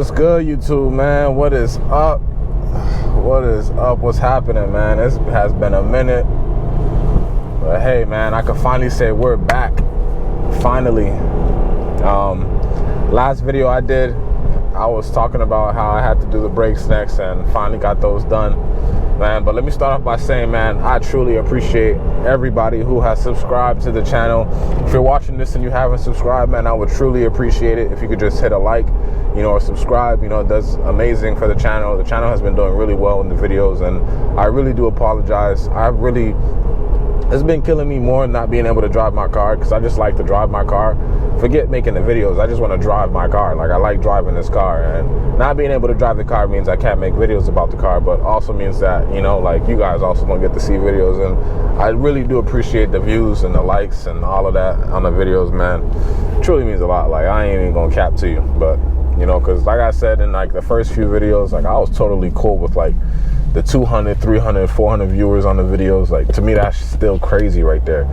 What's good, YouTube, man? What is up? What is up? What's happening, man? This has been a minute. But hey, man, I can finally say we're back. Finally. Last video I did, I was talking about how I had to do the brakes next and finally got those done, man. But let me start off by saying, man, I truly appreciate everybody who has subscribed to the channel. If you're watching this and you haven't subscribed, man, I would truly appreciate it if you could just hit a like, or subscribe. It does amazing for the channel. The channel has been doing really well in the videos, and I really do apologize. It's been killing me more not being able to drive my car, because I just like to drive my car. Forget making the videos, I just want to drive my car. Like, I like driving this car, and not being able to drive the car means I can't make videos about the car, but also means that, like, you guys also don't get to see videos. And I really do appreciate the views and the likes and all of that on the videos, man. It truly means a lot. Like, I ain't even gonna cap to you, but because like I said in like the first few videos, like, I was totally cool with like the 200, 300, 400 viewers on the videos. Like, to me, that's still crazy right there,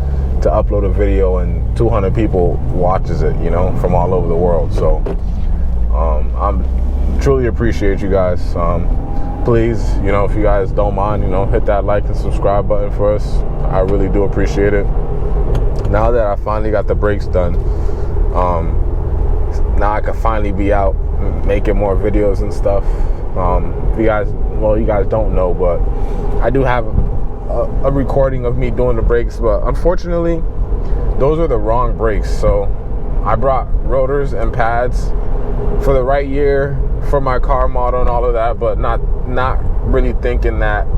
to upload a video and 200 people watches it, from all over the world. So I'm truly appreciate you guys. Please, if you guys don't mind, hit that like and subscribe button for us. I really do appreciate it. Now that I finally got the brakes done, now I can finally be out making more videos and stuff. You guys don't know, but I do have a recording of me doing the brakes, but unfortunately those are the wrong brakes. So I brought rotors and pads for the right year for my car model and all of that, but not really thinking that,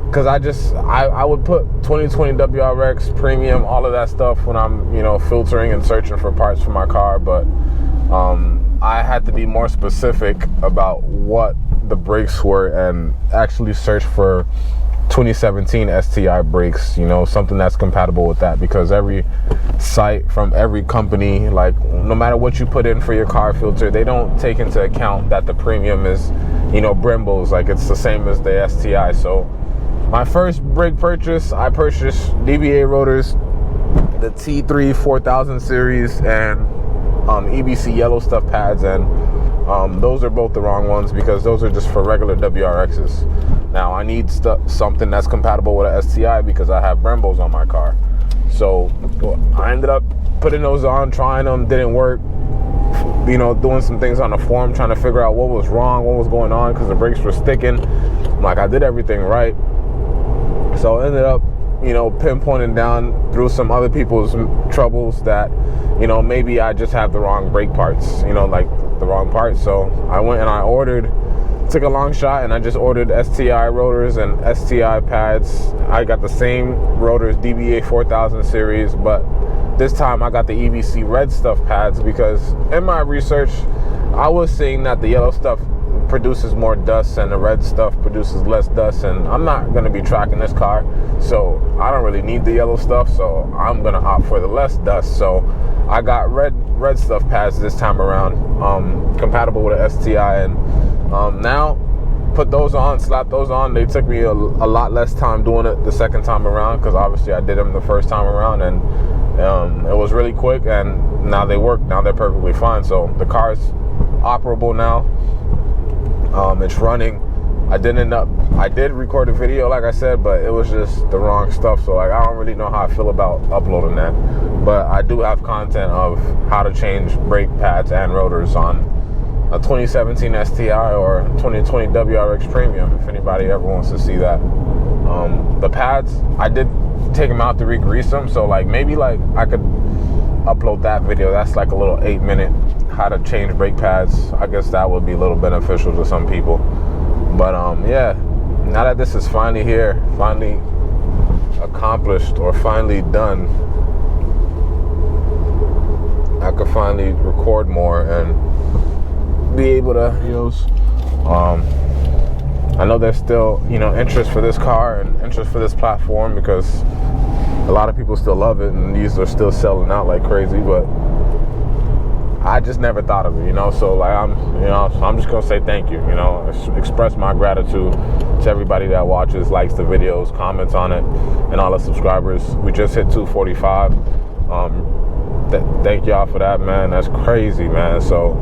because I would put 2020 WRX premium, all of that stuff when I'm filtering and searching for parts for my car, but I had to be more specific about what the brakes were and actually search for 2017 STI brakes, something that's compatible with that, because every site from every company, like, no matter what you put in for your car filter, they don't take into account that the premium is, Brembos, like it's the same as the STI. So my first brake purchase, I purchased DBA rotors, the T3 4000 series, and EBC yellow stuff pads, and those are both the wrong ones, because those are just for regular WRXs. Now I need something that's compatible with a STI, because I have Brembos on my car. So I ended up putting those on, trying them, didn't work. Doing some things on the forum, trying to figure out what was wrong, what was going on, because the brakes were sticking. Like, I did everything right. So I ended up pinpointing down through some other people's troubles that, maybe I just have the wrong brake parts, like the wrong parts. So I went and I took a long shot, and I just ordered STI rotors and STI pads. I got the same rotors, DBA 4000 series, but this time I got the EBC red stuff pads, because in my research, I was seeing that the yellow stuff produces more dust and the red stuff produces less dust, and I'm not going to be tracking this car, so I don't really need the yellow stuff, so I'm going to opt for the less dust. So I got red stuff pads this time around, compatible with a STI, and now put those on, slap those on. They took me a lot less time doing it the second time around, because obviously I did them the first time around, and it was really quick, and now they work. Now they're perfectly fine. So the car's operable now. It's running. I did record a video, like I said, but it was just the wrong stuff. So like, I don't really know how I feel about uploading that, but I do have content of how to change brake pads and rotors on a 2017 STI or 2020 WRX premium, if anybody ever wants to see that. The pads, I did take them out to re-grease them, so like, maybe like I could upload that video. That's like a little 8-minute how to change brake pads. I guess that would be a little beneficial to some people. But yeah, now that this is finally here, finally accomplished, or finally done, I could finally record more and be able to I know there's still interest for this car and interest for this platform, because a lot of people still love it, and these are still selling out like crazy, but I just never thought of it, so like, I'm just gonna say thank you, express my gratitude to everybody that watches, likes the videos, comments on it, and all the subscribers. We just hit 245. Thank y'all for that, man. That's crazy, man. So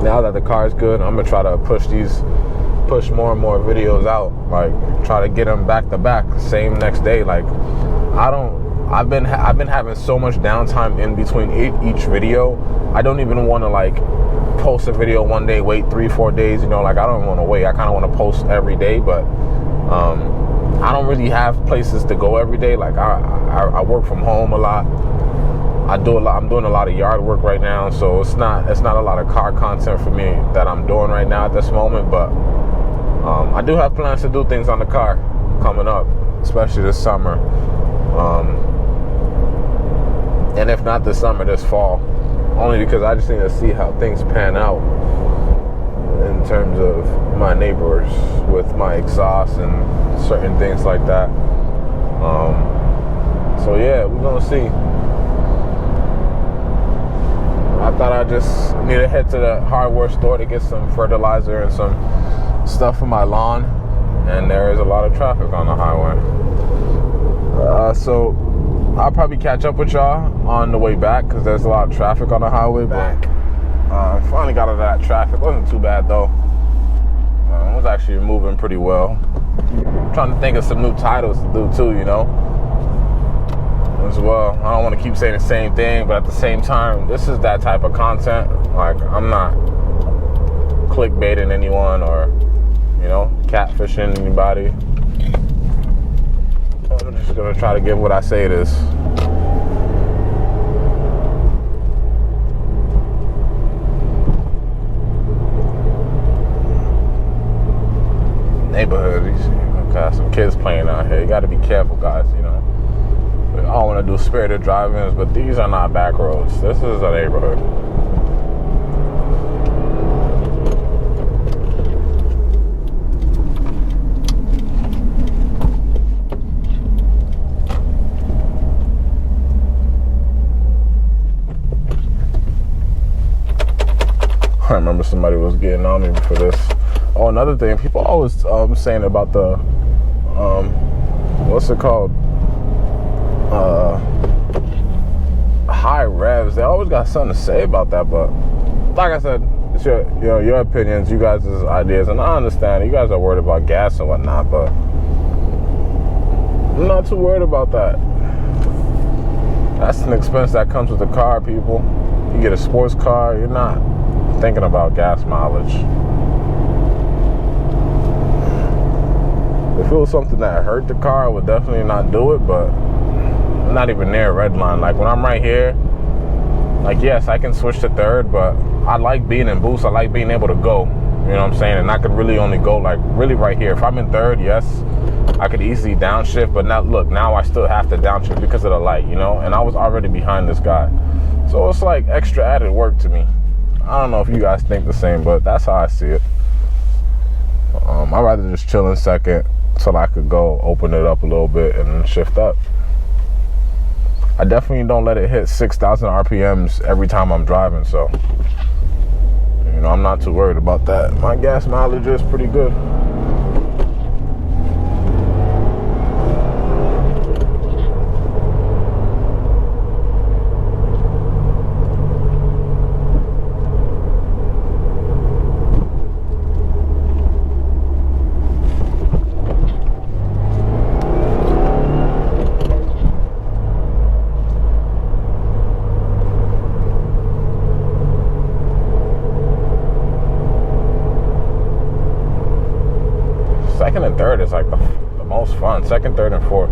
now that the car is good, I'm gonna try to push more and more videos out, like try to get them back to back, same next day. Like I've been having so much downtime in between each video. I don't even want to like post a video one day, wait 3-4 days, you know, like I don't want to wait. I kind of want to post every day, but I don't really have places to go every day. Like I work from home a lot. I'm doing a lot of yard work right now, so it's not a lot of car content for me that I'm doing right now at this moment. But I do have plans to do things on the car coming up, especially this summer. And if not this summer, this fall. Only because I just need to see how things pan out in terms of my neighbors with my exhaust and certain things like that. So yeah, we're gonna see. I thought I just need to head to the hardware store to get some fertilizer and some stuff for my lawn, and there is a lot of traffic on the highway. So I'll probably catch up with y'all on the way back because there's a lot of traffic on the highway back. Finally got out of that traffic. Wasn't too bad though. It was actually moving pretty well. I'm trying to think of some new titles to do too, you know, as well. I don't want to keep saying the same thing, but at the same time, this is that type of content. Like, I'm not clickbaiting anyone or, you know, catfishing anybody. I'm just gonna try to give what I say it is. Neighborhood, got some kids playing out here. You got to be careful, guys. You know, we all want to do spirited drive-ins, but these are not back roads. This is a neighborhood. I remember somebody was getting on me for this. Oh, another thing, people always saying about the what's it called? High revs. They always got something to say about that, but like I said, it's your opinions, you guys' ideas, and I understand you guys are worried about gas and whatnot, but I'm not too worried about that. That's an expense that comes with the car, people. You get a sports car, you're not thinking about gas mileage. If it was something that hurt the car, I would definitely not do it, but I'm not even near a red line. Like when I'm right here, like yes, I can switch to third, but I like being in boost. I like being able to go, you know what I'm saying? And I could really only go like really right here. If I'm in third, yes, I could easily downshift, but now look, now I still have to downshift because of the light, you know? And I was already behind this guy. So it's like extra added work to me. I don't know if you guys think the same, but that's how I see it. I'd rather just chill in second till I could go open it up a little bit and then shift up. I definitely don't let it hit 6,000 RPMs every time I'm driving, so you know, I'm not too worried about that. My gas mileage is pretty good. Second and third is like the most fun. Second, third, and fourth.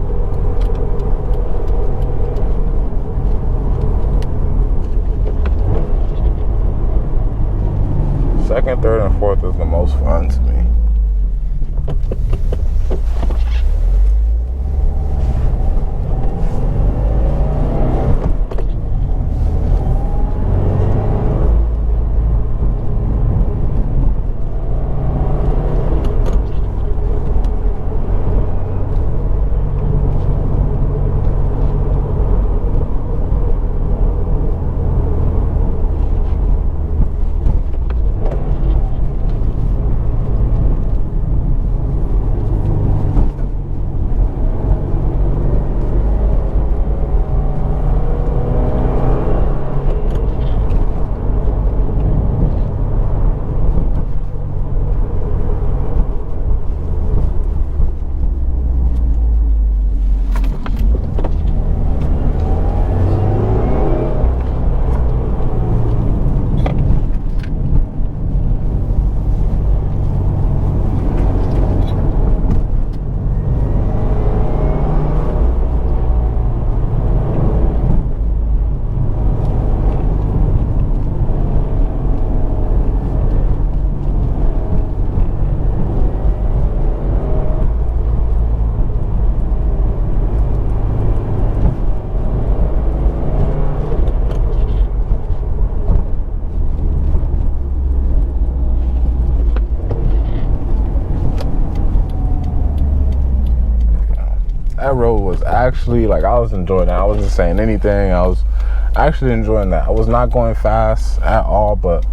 Second, third, and fourth is the most fun to me. was actually, like, I was enjoying that. I wasn't saying anything. I was actually enjoying that. I was not going fast at all, but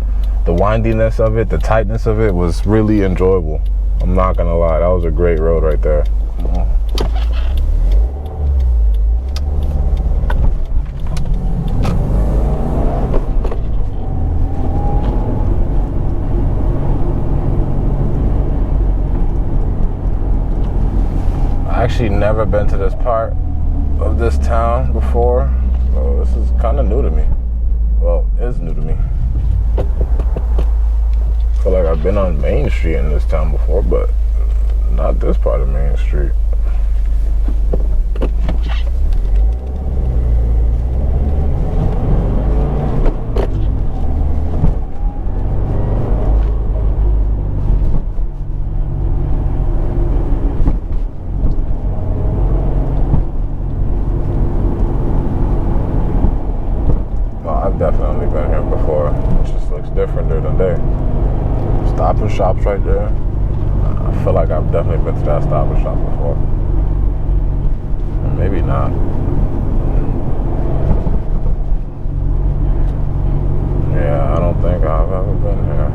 the windiness of it, the tightness of it was really enjoyable. I'm not gonna lie, that was a great road right there. Come on. I actually never been to this part of this town before, so this is kind of new to me. Well, it's new to me. I feel like I've been on Main Street in this town before, but not this part of Main Street. I've definitely been here before. It just looks different during the day. Stop and Shop's right there. I feel like I've definitely been to that Stop and Shop before. Or maybe not. Yeah, I don't think I've ever been here.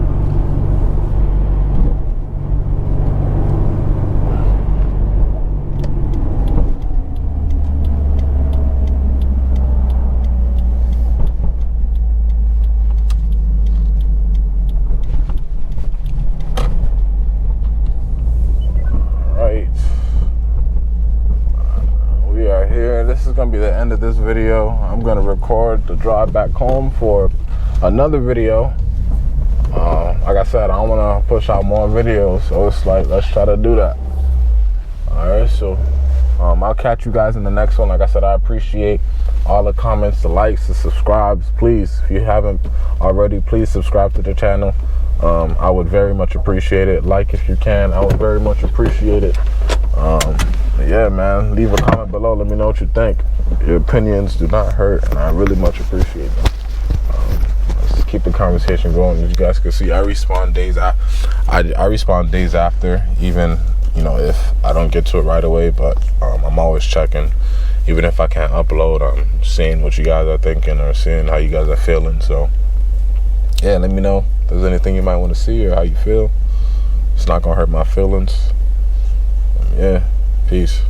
This is gonna be the end of this video. I'm gonna record the drive back home for another video. Like I said, I don't want to push out more videos, so it's like, let's try to do that. All right, so I'll catch you guys in the next one. Like I said, I appreciate all the comments, the likes, the subscribes. Please, if you haven't already, please subscribe to the channel. I would very much appreciate it. Like if you can, I would very much appreciate it. Yeah, man, leave a comment below. Let me know what you think. Your opinions do not hurt, and I really much appreciate them. Let's keep the conversation going. As you guys can see, I respawn days. I respawn days after, even, you know, if I don't get to it right away. But I'm always checking, even if I can't upload. I'm seeing what you guys are thinking or seeing how you guys are feeling. So yeah, let me know if there's anything you might want to see or how you feel. It's not gonna hurt my feelings. Yeah. Peace.